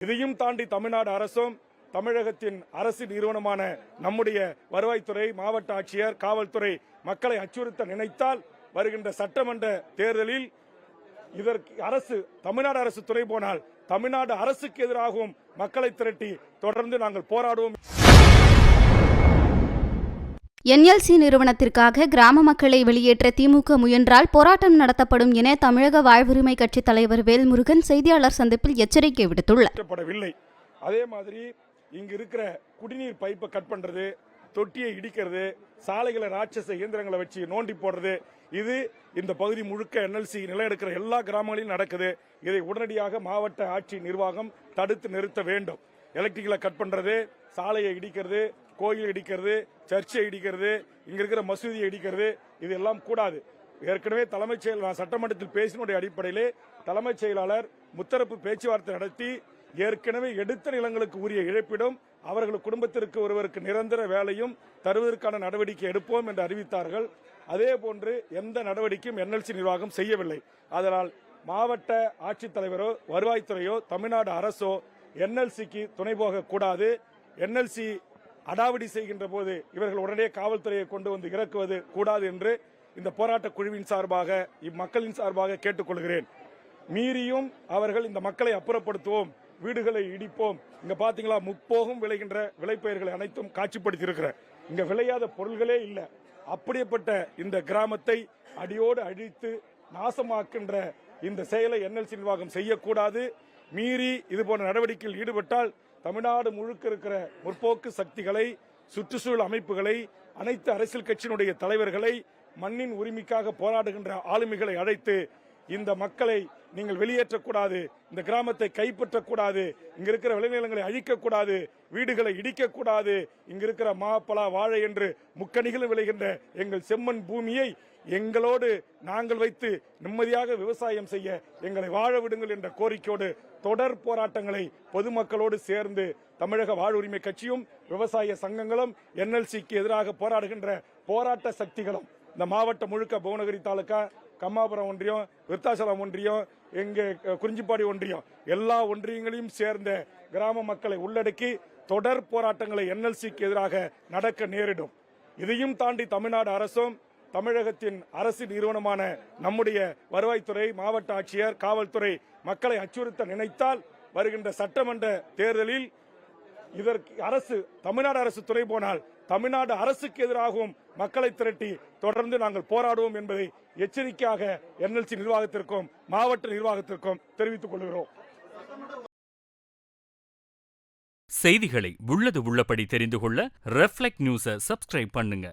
இதையும் தாண்டி தமிழ்நாடு அரசும் தமிழகத்தின் அரசு நிறுவனமான நம்முடைய வருவாய்த்துறை, மாவட்ட ஆட்சியர், காவல்துறை மக்களை அச்சுறுத்த நினைத்தால் வருகின்ற சட்டமன்ற தேர்தலில் இதற்கு தமிழ்நாடு அரசு துணை போனால் தமிழ்நாடு அரசுக்கு எதிராகவும் மக்களை திரட்டி தொடர்ந்து நாங்கள் போராடுவோம். என்எல்சி நிறுவனத்திற்காக கிராம மக்களை வெளியேற்ற திமுக முயன்றால் போராட்டம் நடத்தப்படும் என தமிழக வாழ்வுரிமை கட்சி தலைவர் வேல்முருகன் செய்தியாளர் சந்திப்பில் எச்சரிக்கை விடுத்துள்ளார். அதே மாதிரி இங்கு இருக்கிற குடிநீர் பைப்பை கட் பண்றது, தொட்டியை இடிக்கிறது, சாலைகளை ராட்சச இயந்திரங்களை வச்சு நோண்டி போடுறது, இது இந்த பகுதி முழுக்க என்எல்சி நிலம் எடுக்கிற எல்லா கிராமங்களிலும் நடக்குது. இதை உடனடியாக மாவட்ட ஆட்சி நிர்வாகம் தடுத்து நிறுத்த வேண்டும். எலக்ட்ரிக்கலை கட் பண்றது, சாலையை இடிக்கிறது, கோயில் இடிக்கிறது, சர்ச்சை இடிக்கிறது, இங்க இருக்கிற மசூதியை இடிக்கிறது, இதெல்லாம் கூடாது. ஏற்கனவே தலைமைச் செயலாளர் சட்டமன்றத்தில் பேசினுடைய அடிப்படையிலே தலைமைச் செயலாளர் முத்தரப்பு பேச்சுவார்த்தை நடத்தி ஏற்கனவே எடுத்த நிலங்களுக்கு உரிய இழப்பீடும் அவர்கள் குடும்பத்திற்கு ஒருவருக்கு நிரந்தர வேலையும் தருவதற்கான நடவடிக்கை எடுப்போம் என்று அறிவித்தார்கள். அதே போன்று எந்த நடவடிக்கையும் என்எல்சி நிர்வாகம் செய்யவில்லை. அதனால் மாவட்ட ஆட்சித்தலைவரோ வருவாய்த்துறையோ தமிழ்நாடு அரசோ என்எல்சிக்கு துணை போகக்கூடாது. என்எல்சி அடாவடி செய்கின்ற போது இவர்கள் உடனே காவல்துறையை கொண்டு வந்து இறக்குவது கூடாது என்று இந்த போராட்ட குழுவின் சார்பாக இம்மக்களின் சார்பாக கேட்டுக்கொள்கிறேன். மீறியும் அவர்கள் இந்த மக்களை அப்புறப்படுத்துவோம், வீடுகளை இடிப்போம், இங்க பாத்தீங்களா முப்போகம் விளைகின்ற விளைப்பயிர்களை அனைத்தும் காட்சிப்படுத்தி இங்க விளையாத பொருள்களே இல்லை. அப்படிப்பட்ட இந்த கிராமத்தை அடியோடு அழித்து நாசமாக்கின்ற இந்த செயலை என்எல்சி நிர்வாகம் செய்யக்கூடாது. மீறி இதுபோன்ற நடவடிக்கையில் ஈடுபட்டால் தமிழ்நாடு முழுக்க இருக்கிற முற்போக்கு சக்திகளை, சுற்றுச்சூழல் அமைப்புகளை, அனைத்து அரசியல் கட்சியினுடைய தலைவர்களை, மண்ணின் உரிமைக்காக போராடுகின்ற ஆளுமைகளை அழைத்து இந்த மக்களை நீங்கள் வெளியேற்றக்கூடாது, இந்த கிராமத்தை கைப்பற்றக்கூடாது, இங்க இருக்கிற விளைநிலங்களை அழிக்கக்கூடாது, வீடுகளை இடிக்கக்கூடாது, இங்க இருக்கிற மா, பலா, வாழை என்று முக்கணிகளும் விளைகின்ற எங்கள் செம்மண் பூமியை எங்களோடு நாங்கள் வைத்து நிம்மதியாக விவசாயம் செய்ய எங்களை வாழ விடுங்கள் என்ற கோரிக்கையோடு தொடர் போராட்டங்களை பொதுமக்களோடு சேர்ந்து தமிழக வாழ்வுரிமை கட்சியும் விவசாய சங்கங்களும் என்எல்சிக்கு எதிராக போராடுகின்ற போராட்ட சக்திகளும் இந்த மாவட்டம் முழுக்க புவனகிரி தாலுகா, கம்மாபுரம் ஒன்றியம், விருத்தாசலம் ஒன்றியம், எங்க குறிஞ்சிப்பாடி ஒன்றியம், எல்லா ஒன்றியங்களையும் சேர்ந்த கிராம மக்களை உள்ளடக்கி தொடர் போராட்டங்களை என்எல்சிக்கு எதிராக நடக்க நேரிடும். இதையும் தாண்டி தமிழ்நாடு அரசும் தமிழகத்தின் அரசு நிறுவனமான நம்முடைய வருவாய்த்துறை, மாவட்ட ஆட்சியர், காவல்துறை மக்களை அச்சுறுத்த நினைத்தால் வருகின்ற சட்டமன்ற தேர்தலில் இதற்கு தமிழ்நாடு அரசு துணை போனால் தமிழ்நாடு அரசுக்கு எதிராகவும் மக்களை திரட்டி தொடர்ந்து நாங்கள் போராடுவோம் என்பதை எச்சரிக்கையாக என்எல்சி நிர்வாகத்திற்கும் மாவட்ட நிர்வாகத்திற்கும் தெரிவித்துக் கொள்கிறோம். செய்திகளை உள்ளது உள்ளபடி தெரிந்து கொள்ள ரெஃப்ளெக்ட் நியூஸை சப்ஸ்கிரைப் பண்ணுங்க.